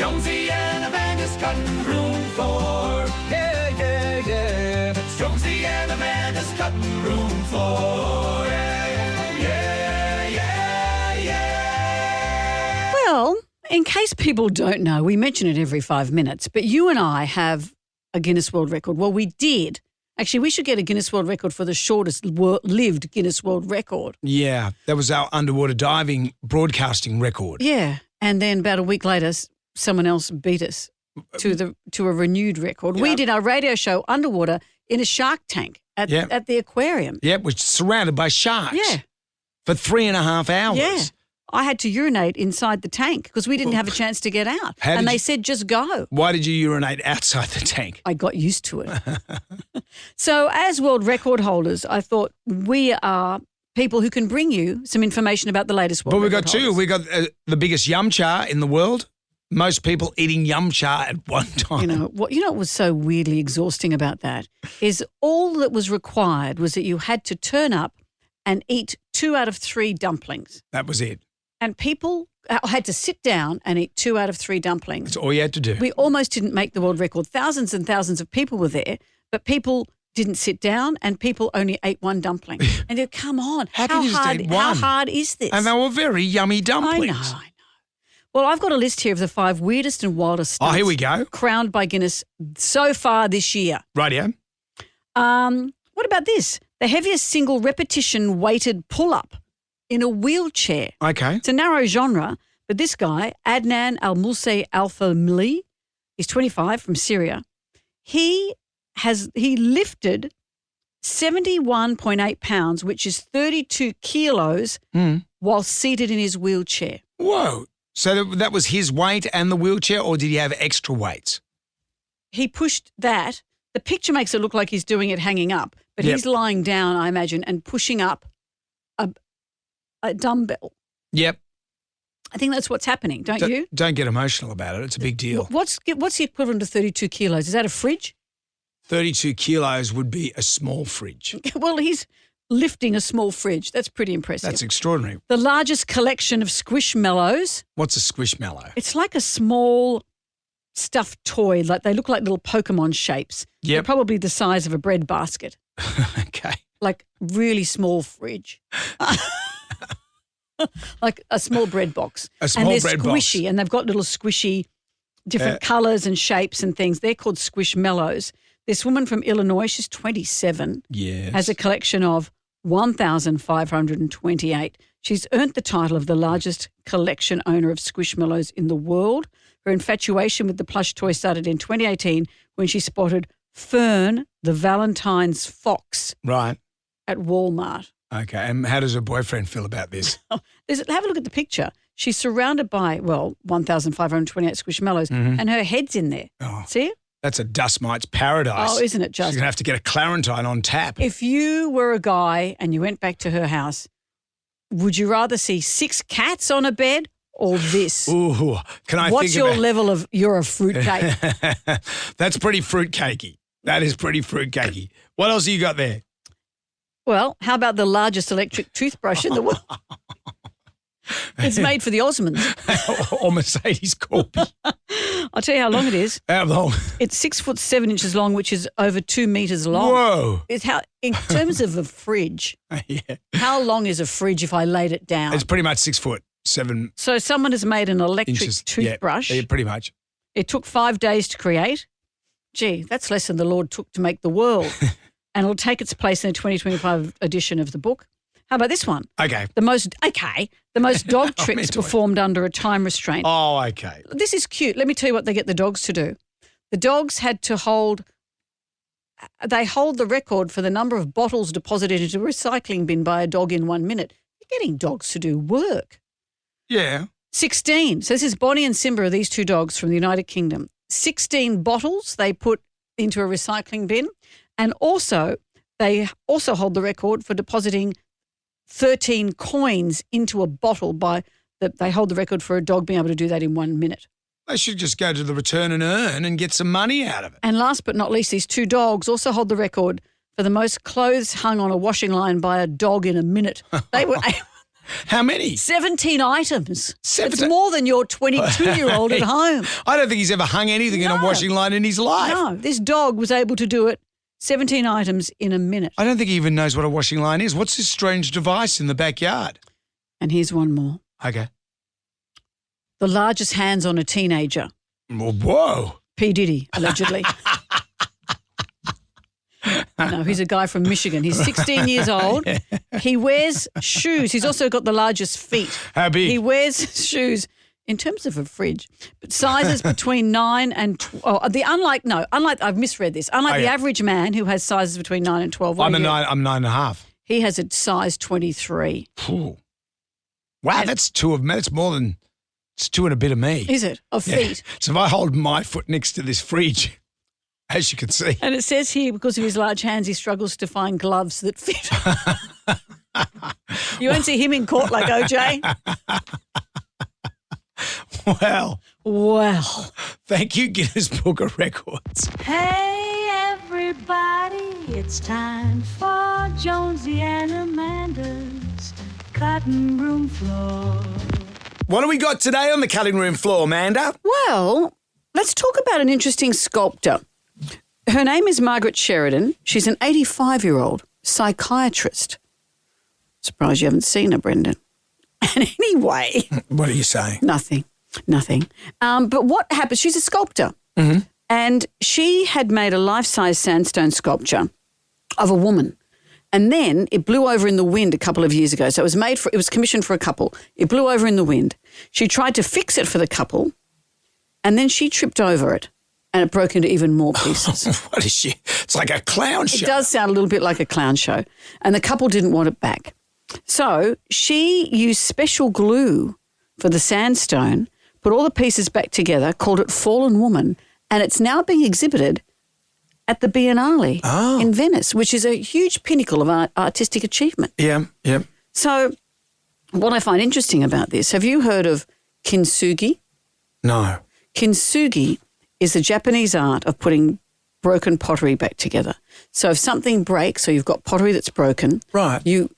Jonesy and Amanda's cutting room floor. Yeah, yeah, yeah. It's Jonesy and Amanda's cutting room floor. Yeah, yeah, yeah, yeah. Well, in case people don't know, we mention it every 5 minutes, but you and I have a Guinness World Record. Well, we did. Actually, we should get a Guinness World Record for the shortest lived Guinness World Record. Yeah, that was our underwater diving broadcasting record. Yeah, and then about a week later, someone else beat us to a renewed record. Yeah. We did our radio show underwater in a shark tank at the aquarium. Yeah, which is surrounded by sharks. Yeah. For 3.5 hours. Yeah. I had to urinate inside the tank because we didn't have a chance to get out. And they said, just go. Why did you urinate outside the tank? I got used to it. So as world record holders, I thought we are people who can bring you some information about the latest world record But we got two. We got the biggest yum cha in the world. Most people eating yum cha at one time. You know what was so weirdly exhausting about that is all that was required was that you had to turn up and eat 2 out of 3 dumplings. That was it. And people had to sit down and eat 2 out of 3 dumplings. That's all you had to do. We almost didn't make the world record. Thousands and thousands of people were there, but people didn't sit down and people only ate 1 dumpling. And you come on. How hard is this? And they were very yummy dumplings. I know. Well, I've got a list here of the 5 weirdest and wildest stunts. Oh, here we go. Crowned by Guinness so far this year. Rightio. What about this? The heaviest single repetition weighted pull-up in a wheelchair. Okay. It's a narrow genre, but this guy, Adnan Al-Mulsi Al-Famili, he's 25 from Syria. He lifted 71.8 pounds, which is 32 kilos, while seated in his wheelchair. Whoa. So that was his weight and the wheelchair, or did he have extra weights? He pushed that. The picture makes it look like he's doing it hanging up, but he's lying down, I imagine, and pushing up a dumbbell. Yep. I think that's what's happening, don't you? Don't get emotional about it. It's a big deal. What's the equivalent of 32 kilos? Is that a fridge? 32 kilos would be a small fridge. Well, he's lifting a small fridge. That's pretty impressive. That's extraordinary. The largest collection of squishmallows. What's a squishmallow? It's like a small stuffed toy. Like they look like little Pokemon shapes. Yep. They're probably the size of a bread basket. Okay. Like really small fridge. Like a small bread box. A small bread box. And they're squishy and they've got little squishy different colours and shapes and things. They're called squishmallows. This woman from Illinois, she's 27, has a collection of 1,528. She's earned the title of the largest collection owner of squishmallows in the world. Her infatuation with the plush toy started in 2018 when she spotted Fern, the Valentine's fox, right, at Walmart. Okay, and how does her boyfriend feel about this? Have a look at the picture. She's surrounded by, 1,528 squishmallows, and her head's in there. Oh. See it? That's a dust mite's paradise. Oh, isn't it just? She's going to have to get a Clarentine on tap. If you were a guy and you went back to her house, would you rather see 6 cats on a bed or this? Ooh, can I What's think your level of, you're a fruitcake? That's pretty fruitcakey. That is pretty fruitcakey. What else have you got there? Well, how about the largest electric toothbrush in the world? It's made for the Osmonds. Or Mercedes Corby. I'll tell you how long it is. How long? It's 6 foot 7 inches long, which is over 2 meters long. Whoa. It's in terms of a fridge, how long is a fridge if I laid it down? It's pretty much 6 foot 7. So someone has made an electric inches. toothbrush. Yeah, pretty much. It took 5 days to create. Gee, that's less than the Lord took to make the world. And it'll take its place in the 2025 edition of the book. How about this one? Okay. The most dog tricks performed under a time restraint. Oh, okay. This is cute. Let me tell you what they get the dogs to do. The dogs had to hold the record for the number of bottles deposited into a recycling bin by a dog in 1 minute. You're getting dogs to do work. Yeah. 16. So this is Bonnie and Simba, are these 2 dogs from the United Kingdom. 16 bottles they put into a recycling bin. And also, they also hold the record for depositing 13 coins into a bottle they hold the record for a dog being able to do that in 1 minute. They should just go to the return and earn and get some money out of it. And last but not least, these 2 dogs also hold the record for the most clothes hung on a washing line by a dog in a minute. They were How many? 17 items. 17? It's more than your 22-year-old at home. I don't think he's ever hung anything in a washing line in his life. No, this dog was able to do it 17 items in a minute. I don't think he even knows what a washing line is. What's this strange device in the backyard? And here's one more. Okay. The largest hands on a teenager. Well, whoa. P. Diddy, allegedly. No, he's a guy from Michigan. He's 16 years old. He wears shoes. He's also got the largest feet. How big? He wears shoes in terms of a fridge, but sizes between 9 and 12. Unlike I've misread this. Unlike the average man who has sizes between 9 and 12. I'm 9.5. He has a size 23. Ooh. Wow, that's two of me. That's more than, it's two and a bit of me. Is it? Of feet. So if I hold my foot next to this fridge, as you can see. And it says here, because of his large hands, he struggles to find gloves that fit. You won't see him in court like OJ. Well, thank you, Guinness Book of Records. Hey, everybody, it's time for Jonesy and Amanda's cutting room floor. What do we got today on the cutting room floor, Amanda? Well, let's talk about an interesting sculptor. Her name is Margaret Sheridan. She's an 85-year-old psychiatrist. Surprised you haven't seen her, Brendan. And anyway. What are you saying? Nothing. But what happened, she's a sculptor. Mm-hmm. And she had made a life-size sandstone sculpture of a woman. And then it blew over in the wind a couple of years ago. So it was commissioned for a couple. It blew over in the wind. She tried to fix it for the couple, and then she tripped over it. And it broke into even more pieces. What is she? It's like a clown show. It does sound a little bit like a clown show. And the couple didn't want it back. So she used special glue for the sandstone, put all the pieces back together, called it Fallen Woman, and it's now being exhibited at the Biennale in Venice, which is a huge pinnacle of artistic achievement. Yeah. So what I find interesting about this, have you heard of kintsugi? No. Kintsugi is the Japanese art of putting broken pottery back together. So if something breaks, or you've got pottery that's broken, right, you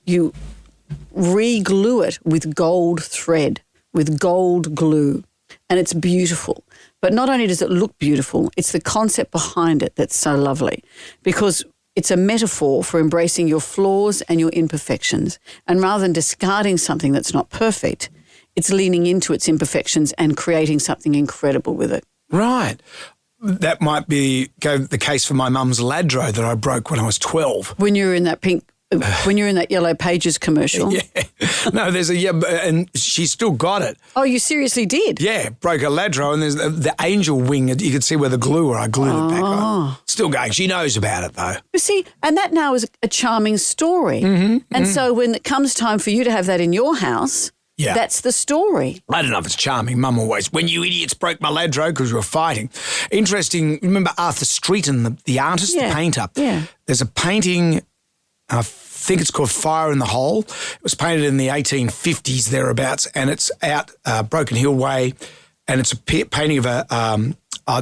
re-glue it with gold thread, with gold glue, and it's beautiful. But not only does it look beautiful, it's the concept behind it that's so lovely, because it's a metaphor for embracing your flaws and your imperfections. And rather than discarding something that's not perfect, it's leaning into its imperfections and creating something incredible with it. Right. That might be the case for my mum's Ladro that I broke when I was 12. When you were in that Yellow Pages commercial. Yeah. No, and she still got it. Oh, you seriously did? Yeah, broke a Ladro, and there's the angel wing. You could see where the glue were. I glued it back on. Still going. She knows about it, though. You see, and that now is a charming story. So when it comes time for you to have that in your house, that's the story. I don't know if it's charming. Mum always, when you idiots broke my Ladro because we were fighting. Interesting, remember Arthur Streeton, the artist, the painter? Yeah. There's a painting, I think it's called Fire in the Hole. It was painted in the 1850s, thereabouts, and it's out Broken Hill Way, and it's a painting of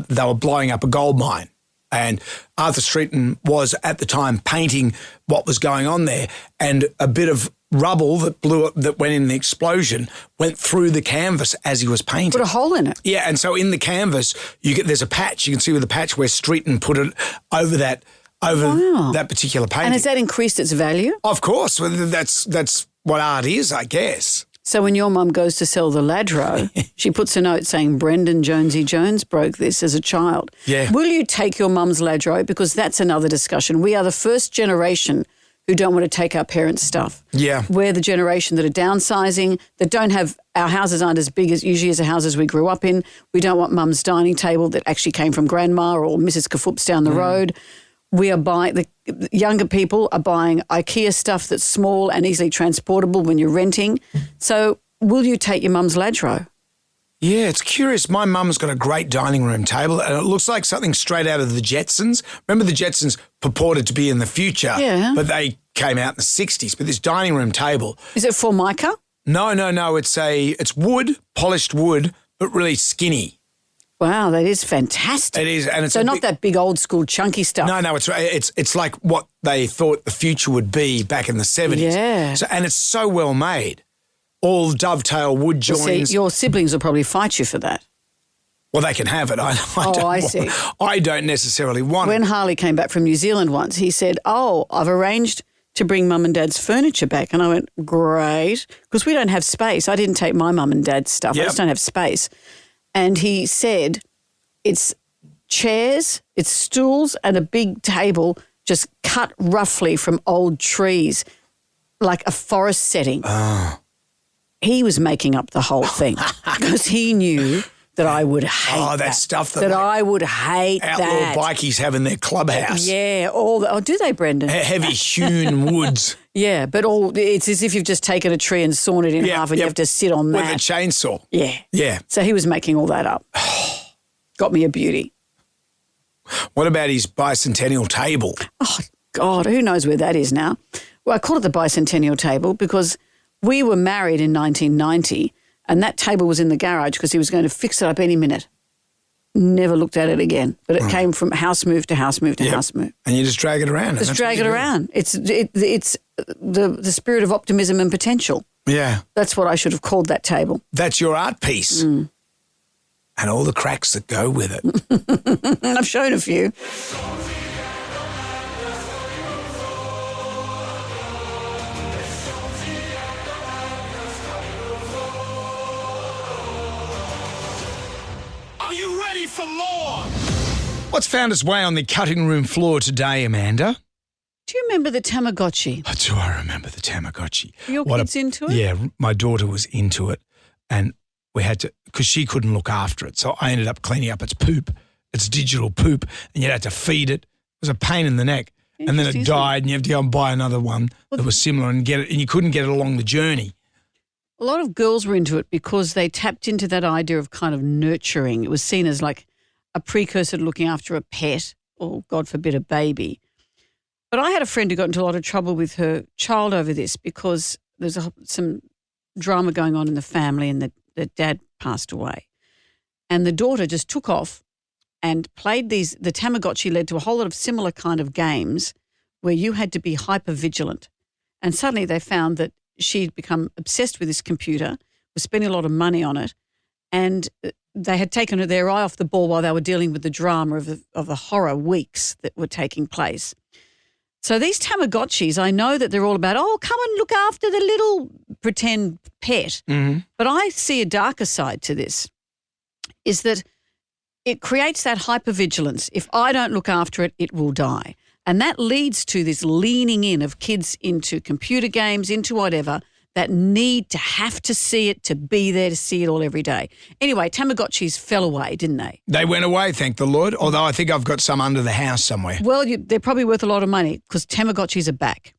they were blowing up a gold mine. And Arthur Streeton was, at the time, painting what was going on there, and a bit of rubble that went in the explosion went through the canvas as he was painting. Put a hole in it. Yeah, and so in the canvas, there's a patch. You can see with the patch where Streeton put it over that particular painting. And has that increased its value? Of course. Well, that's what art is, I guess. So when your mum goes to sell the Ladro, she puts a note saying, Brendan Jonesy Jones broke this as a child. Yeah. Will you take your mum's Ladro? Because that's another discussion. We are the first generation who don't want to take our parents' stuff. Yeah. We're the generation that are downsizing, that don't have, our houses aren't as big as usually as the houses we grew up in. We don't want mum's dining table that actually came from grandma or Mrs. Kafup's down the road. We are buying, the younger people are buying IKEA stuff that's small and easily transportable when you're renting. So will you take your mum's Ladro? Yeah, it's curious. My mum's got a great dining room table, and it looks like something straight out of the Jetsons. Remember, the Jetsons purported to be in the future, but they came out in the 60s. But this dining room table... Is it Formica? No. It's wood, polished wood, but really skinny. Wow, that is fantastic. It is, and it's so not that big old school chunky stuff. No, it's like what they thought the future would be back in the 70s. Yeah. So, and it's so well made. all dovetail wood Well, see, joins. your siblings will probably fight you for that. Well, they can have it. I see. I don't necessarily want When it. Harley came back from New Zealand once, he said, I've arranged to bring Mum and Dad's furniture back. And I went, great, because we don't have space. I didn't take my Mum and Dad's stuff. I Yep. just don't have space. And he said, it's chairs, it's stools and a big table just cut roughly from old trees, like a forest setting. He was making up the whole thing because he knew that I would hate that stuff that, like, I would hate Outlaw that. bikies have in their clubhouse. Yeah, do they, Brendan? Heavy hewn woods. Yeah, but it's as if you've just taken a tree and sawn it in half and you have to sit on With that. a chainsaw. Yeah. Yeah. So he was making all that up. Got me a beauty. What about his bicentennial table? Oh, God, who knows where that is now? Well, I call it the bicentennial table because we were married in 1990 and that table was in the garage because he was going to fix it up any minute. Never looked at it again. But it came from house move to house move to house move. And you just drag it around. Just drag it around. It's the spirit of optimism and potential. Yeah. That's what I should have called that table. That's your art piece. And all the cracks that go with it. And I've shown a few. Are you ready for more? What's found its way on the cutting room floor today, Amanda? Do you remember the Tamagotchi? Oh, do I remember the Tamagotchi? Were your kids into it? Yeah, my daughter was into it. And we had to, because she couldn't look after it. So I ended up cleaning up its poop, its digital poop, and you had to feed it. It was a pain in the neck. And then it Interesting. died, and you have to go and buy another one that was similar and get it, and you couldn't get it along the journey. A lot of girls were into it because they tapped into that idea of kind of nurturing. It was seen as like a precursor to looking after a pet or, God forbid, a baby. But I had a friend who got into a lot of trouble with her child over this because there's some drama going on in the family and the dad passed away. And the daughter just took off and played these. The Tamagotchi led to a whole lot of similar kind of games where you had to be hyper vigilant. And suddenly they found that she'd become obsessed with this computer, was spending a lot of money on it, and they had taken their eye off the ball while they were dealing with the drama of the horror weeks that were taking place. So these Tamagotchis, I know that they're all about, come and look after the little pretend pet. Mm-hmm. But I see a darker side to this, is that it creates that hypervigilance. If I don't look after it, it will die. And that leads to this leaning in of kids into computer games, into whatever, that need to have to see it, to be there to see it all every day. Anyway, Tamagotchis fell away, didn't they? They went away, thank the Lord, although I think I've got some under the house somewhere. Well, they're probably worth a lot of money because Tamagotchis are back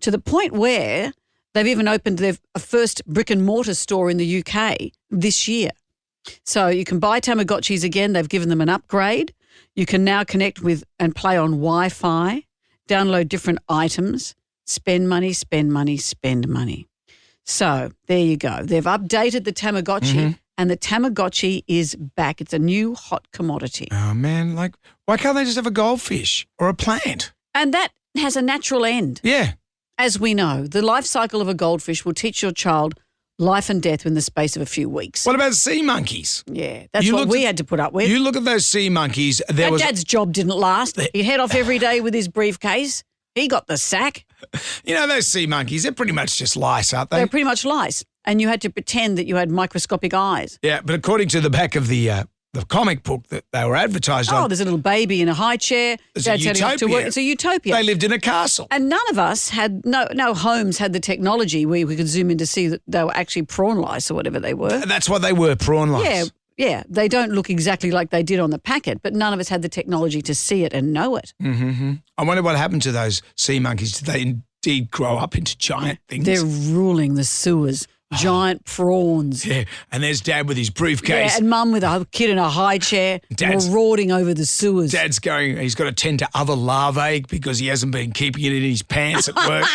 to the point where they've even opened their first brick and mortar store in the UK this year. So you can buy Tamagotchis again. They've given them an upgrade. You can now connect with and play on Wi-Fi, download different items, spend money, spend money, spend money. So there you go. They've updated the Tamagotchi and the Tamagotchi is back. It's a new hot commodity. Oh, man, why can't they just have a goldfish or a plant? And that has a natural end. Yeah. As we know, the life cycle of a goldfish will teach your child life and death in the space of a few weeks. What about sea monkeys? Yeah, that's what we had to put up with. You look at those sea monkeys. My dad's job didn't last. He'd head off every day with his briefcase. He got the sack. You know, those sea monkeys, they're pretty much just lice, aren't they? They're pretty much lice. And you had to pretend that you had microscopic eyes. Yeah, but according to the back of the comic book that they were advertised on, There's a little baby in a high chair. It's a Dad's heading off to work. utopia. It's a utopia. they lived in a castle. And none of us had, no homes had the technology where we could zoom in to see that they were actually prawn lice or whatever they were. That's what they were, prawn lice. Yeah. They don't look exactly like they did on the packet, but none of us had the technology to see it and know it. Mm-hmm. I wonder what happened to those sea monkeys. Did they indeed grow up into giant things? They're ruling the sewers. Giant prawns. Yeah, and there's Dad with his briefcase. Yeah, and Mum with a kid in a high chair marauding over the sewers. Dad's going, he's got to tend to other larvae because he hasn't been keeping it in his pants at work.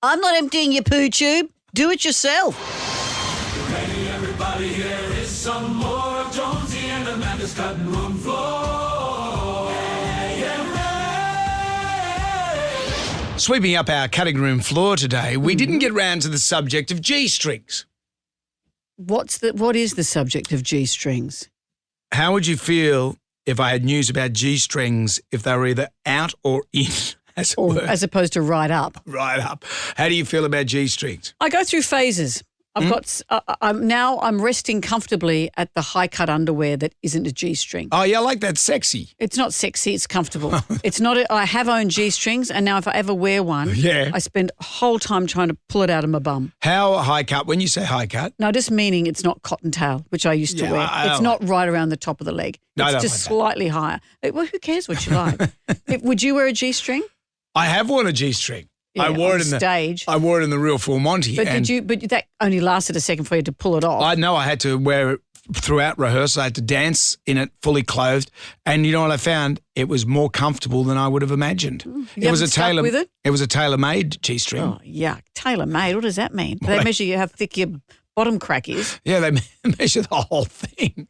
I'm not emptying your poo tube. Do it yourself. Ready, everybody, here is some more of Jonesy and Amanda's cutting room floor. sweeping up our cutting room floor today, we didn't get round to the subject of G-strings. What is the subject of G-strings? How would you feel if I had news about G-strings if they were either out or in, as it were? As opposed to right up. Right up. How do you feel about G-strings? I go through phases. I've got. I'm resting comfortably at the high cut underwear that isn't a G-string. Oh, yeah, I like that sexy. It's not sexy. It's comfortable. It's not. I have owned G-strings, and now if I ever wear one, I spend a whole time trying to pull it out of my bum. How high cut? When you say high cut? No, just meaning it's not cottontail, which I used to wear. It's not right around the top of the leg. It's just slightly higher. Well, who cares what you like? Would you wear a G-string? I have worn a G-string. Yeah, I wore it in stage. I wore it in the real full Monty. But But that only lasted a second for you to pull it off. I know. I had to wear it throughout rehearsal. I had to dance in it fully clothed, and you know what I found? It was more comfortable than I would have imagined. It was a tailor. With it? It was a tailor-made G-string. Oh yuck! Tailor-made. What does that mean? Do they measure you how thick your bottom crack is? Yeah, they measure the whole thing.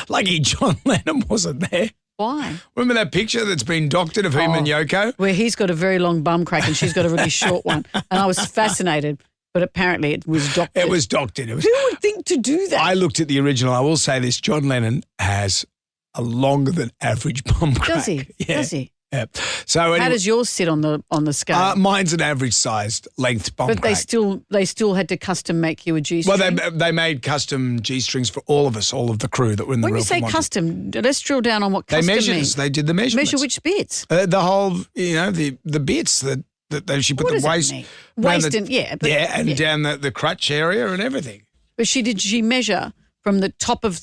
Lucky John Lennon wasn't there. Why? Remember that picture that's been doctored of him and Yoko? Where he's got a very long bum crack and she's got a really short one. And I was fascinated, but apparently it was doctored. It was doctored. Who would think to do that? I looked at the original. I will say this, John Lennon has a longer than average bum crack. Does he? Yeah. Does he? Yeah. So anyway, how does yours sit on the scale? Mine's an average-sized length bum crack. But they still had to custom make you a G-string? Well, they made custom G-strings for all of us, all of the crew that were in the When real you say Monty. custom, let's drill down on what custom measured means. us. They did the measurements. Measure which bits? The whole, the bits that she put what the waist. And down the crutch area and everything. But did she measure from the top of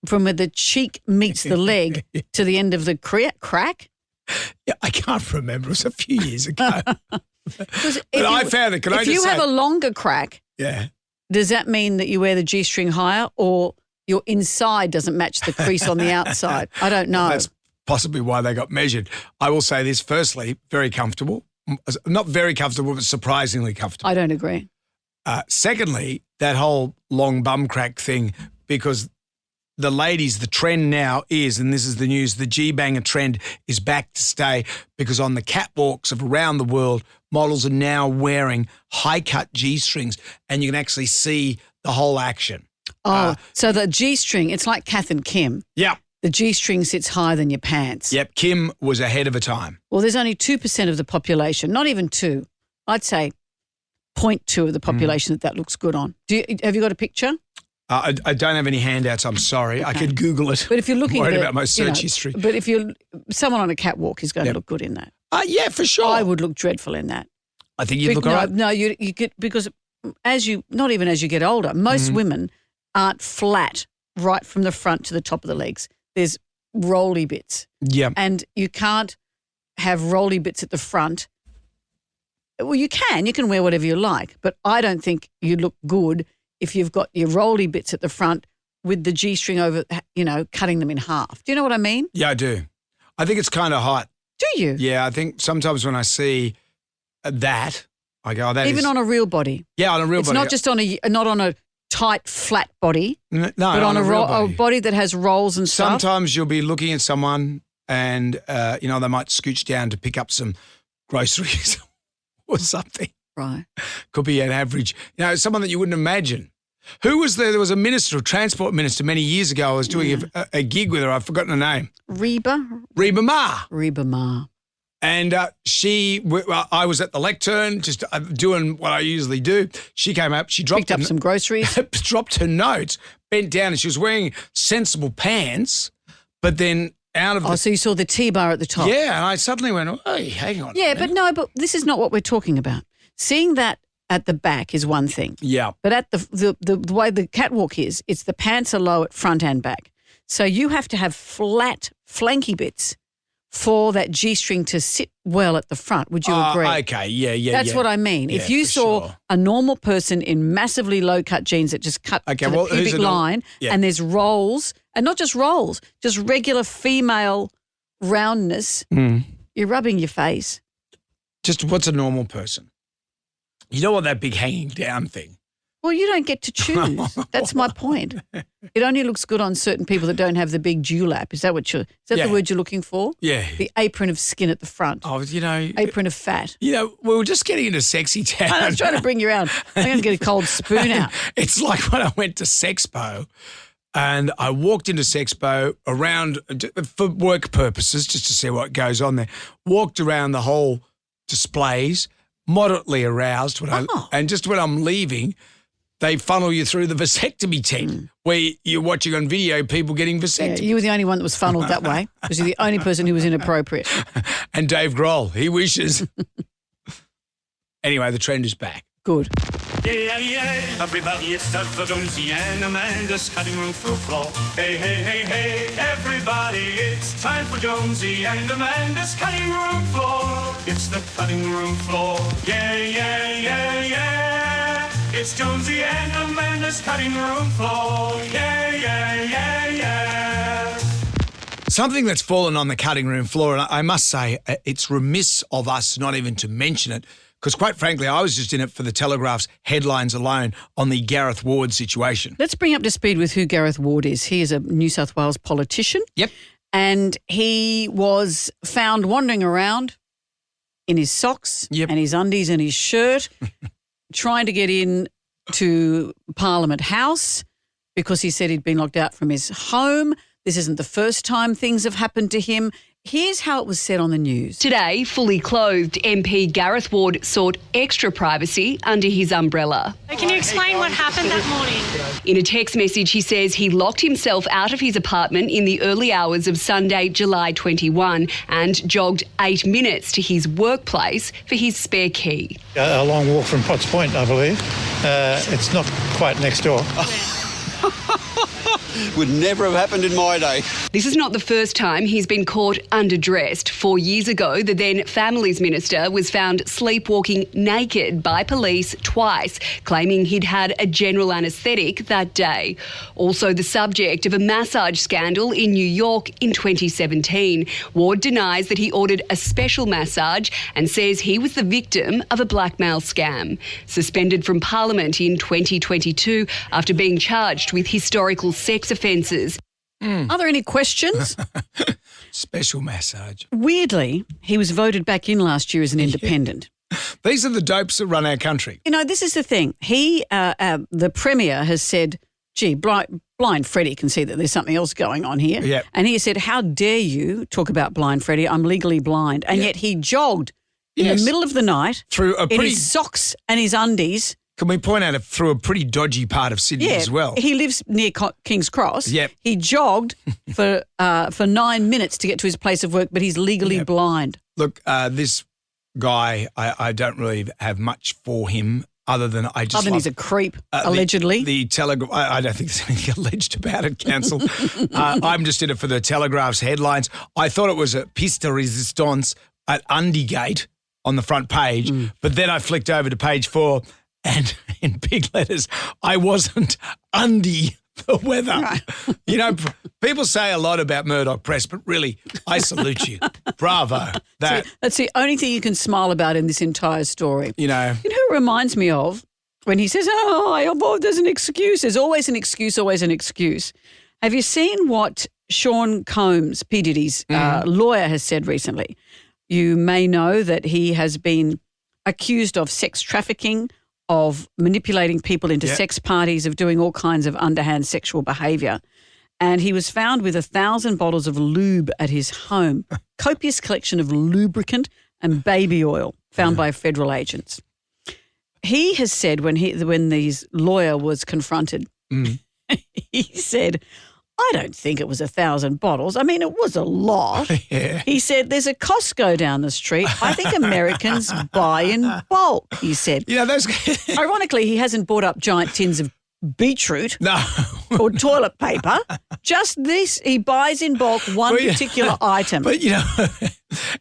from where the cheek meets the leg to the end of the crack? Yeah, I can't remember. It was a few years ago. But I found it. If you have a longer crack, does that mean that you wear the G-string higher, or your inside doesn't match the crease on the outside? I don't know. That's possibly why they got measured. I will say this, firstly, very comfortable. Not very comfortable, but surprisingly comfortable. I don't agree. Secondly, that whole long bum crack thing, because the ladies, the trend now is, and this is the news, the G-banger trend is back to stay, because on the catwalks of around the world, models are now wearing high-cut G-strings, and you can actually see the whole action. So the G-string, it's like Kath and Kim. Yeah. The G-string sits higher than your pants. Yep, Kim was ahead of her time. Well, there's only 2% of the population, not even 2. I'd say 0.2 of the population that looks good on. Have you got a picture? I don't have any handouts. I'm sorry. Okay. I could Google it. But if you're looking, worried about my search history. But if someone on a catwalk is going to look good in that. Yeah, for sure. I would look dreadful in that. I think you'd look all right. No, you get, because not even as you get older, most women aren't flat right from the front to the top of the legs. There's rolly bits. Yeah. And you can't have rolly bits at the front. Well, you can wear whatever you like, but I don't think you look good if you've got your rolly bits at the front with the G-string over, cutting them in half. Do you know what I mean? Yeah, I do. I think it's kind of hot. Do you? Yeah, I think sometimes when I see that, I go, even on a real body. Yeah, on a real body. It's not just not on a tight, flat body. No, but on a body that has rolls and stuff. Sometimes you'll be looking at someone and, they might scooch down to pick up some groceries or something. Right. Could be an average, someone that you wouldn't imagine. Who was there? There was a transport minister many years ago. I was doing a gig with her. I've forgotten her name. Reba Ma. And I was at the lectern just doing what I usually do. She came up, she picked up some groceries, dropped her notes, bent down, and she was wearing sensible pants, but then out of so you saw the T-bar at the top. Yeah, and I suddenly went, hey, hang on. Yeah, but this is not what we're talking about. Seeing that at the back is one thing. Yeah. But at the way the catwalk is, it's the pants are low at front and back. So you have to have flat, flanky bits for that G-string to sit well at the front. Would you agree? Okay, yeah. That's what I mean. Yeah, if you saw a normal person in massively low-cut jeans that just cut to the pubic line and there's rolls, and not just rolls, just regular female roundness, you're rubbing your face. Just what's a normal person? You don't want that big hanging down thing. Well, you don't get to choose. That's my point. It only looks good on certain people that don't have the big dewlap. Is that the word you're looking for? Yeah. The apron of skin at the front. Oh, Apron of fat. we were just getting into sexy town. I was trying to bring you out. I'm going to get a cold spoon out. It's like when I went to Sexpo and I walked into Sexpo around for work purposes, just to see what goes on there. Walked around the whole displays, moderately aroused, and just when I'm leaving, they funnel you through the vasectomy tent where you're watching on video people getting vasectomy. Yeah, you were the only one that was funneled that way because you're the only person who was inappropriate. And Dave Grohl, he wishes. Anyway, the trend is back. Good. Yeah, everybody, it's time for Jonesy and Amanda's cutting room floor. Hey, everybody, it's time for Jonesy and Amanda's cutting room floor. It's the cutting room floor. Yeah. It's Jonesy and Amanda's cutting room floor. Yeah. Something that's fallen on the cutting room floor, and I must say it's remiss of us not even to mention it, because quite frankly, I was just in it for the Telegraph's headlines alone on the Gareth Ward situation. Let's bring up to speed with who Gareth Ward is. He is a New South Wales politician. Yep. And he was found wandering around in his socks and his undies and his shirt, trying to get in to Parliament House because he said he'd been locked out from his home. This isn't the first time things have happened to him. Here's how it was said on the news. Today, fully clothed MP Gareth Ward sought extra privacy under his umbrella. Can you explain what happened that morning? In a text message, he says he locked himself out of his apartment in the early hours of Sunday, July 21 and jogged 8 minutes to his workplace for his spare key. A long walk from Potts Point, I believe. It's not quite next door. Would never have happened in my day. This is not the first time he's been caught underdressed. 4 years ago, the then Families Minister was found sleepwalking naked by police twice, claiming he'd had a general anaesthetic that day. Also the subject of a massage scandal in New York in 2017. Ward denies that he ordered a special massage and says he was the victim of a blackmail scam. Suspended from Parliament in 2022 after being charged with historical sex offences. Are there any questions? Special massage. Weirdly, he was voted back in last year as an independent. These are the dopes that run our country. You know, this is the thing. He, the Premier has said, gee, blind Freddie can see that there's something else going on here. Yep. And he said, how dare you talk about blind Freddie? I'm legally blind. And yet he jogged in the middle of the night in his socks and his undies. Can we point out through a pretty dodgy part of Sydney as well? He lives near King's Cross. Yep. He jogged for 9 minutes to get to his place of work, but he's legally blind. Look, this guy, I don't really have much for him other than he's a creep, allegedly. The Telegraph, I don't think there's anything alleged about it, Council. I'm just in it for the Telegraph's headlines. I thought it was a piece de resistance at Undygate on the front page, but then I flicked over to page 4 and in big letters, I wasn't undy the weather. Right. You know, people say a lot about Murdoch Press, but really, I salute you. Bravo. That's the only thing you can smile about in this entire story. You know who it reminds me of? When he says, there's an excuse. There's always an excuse, always an excuse. Have you seen what Sean Combs, P. Diddy's lawyer, has said recently? You may know that he has been accused of sex trafficking, of manipulating people into sex parties, of doing all kinds of underhand sexual behaviour. And he was found with 1,000 bottles of lube at his home, copious collection of lubricant and baby oil found by federal agents. He has said when his lawyer was confronted, he said, I don't think it was 1,000 bottles. I mean, it was a lot. Yeah. He said, there's a Costco down the street. I think Americans buy in bulk, he said. You know, those. Ironically, he hasn't bought up giant tins of beetroot or toilet paper. Just this, he buys in bulk one particular item. But, you know,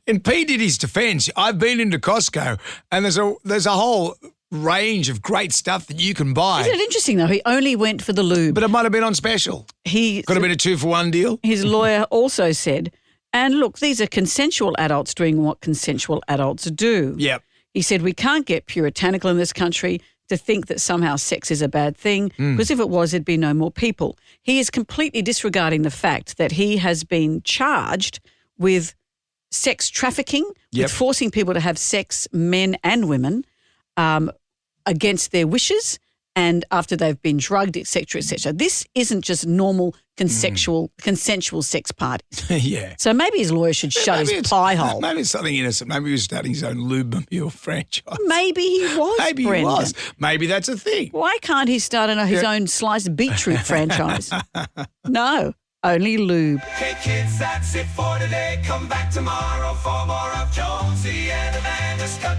in P. Diddy's defence, I've been into Costco and there's a whole range of great stuff that you can buy. Isn't it interesting, though? He only went for the lube. But it might have been on special. Could have been a 2-for-1 deal. His lawyer also said, and look, these are consensual adults doing what consensual adults do. Yep. He said, we can't get puritanical in this country. to think that somehow sex is a bad thing, because if it was, there'd be no more people. He is completely disregarding the fact that he has been charged with sex trafficking, with forcing people to have sex, men and women, against their wishes and after they've been drugged, et cetera, et cetera. This isn't just normal consensual sex parties. Yeah. So maybe his lawyer should shut his pie hole. Maybe it's something innocent. Maybe he was starting his own lube-mobile franchise. Maybe he was, Maybe Brendan. he was. Maybe that's a thing. Why can't he start his own sliced beetroot franchise? No, only lube. Hey kids, that's it for today. Come back tomorrow for more of Jonesy and Amanda's Cut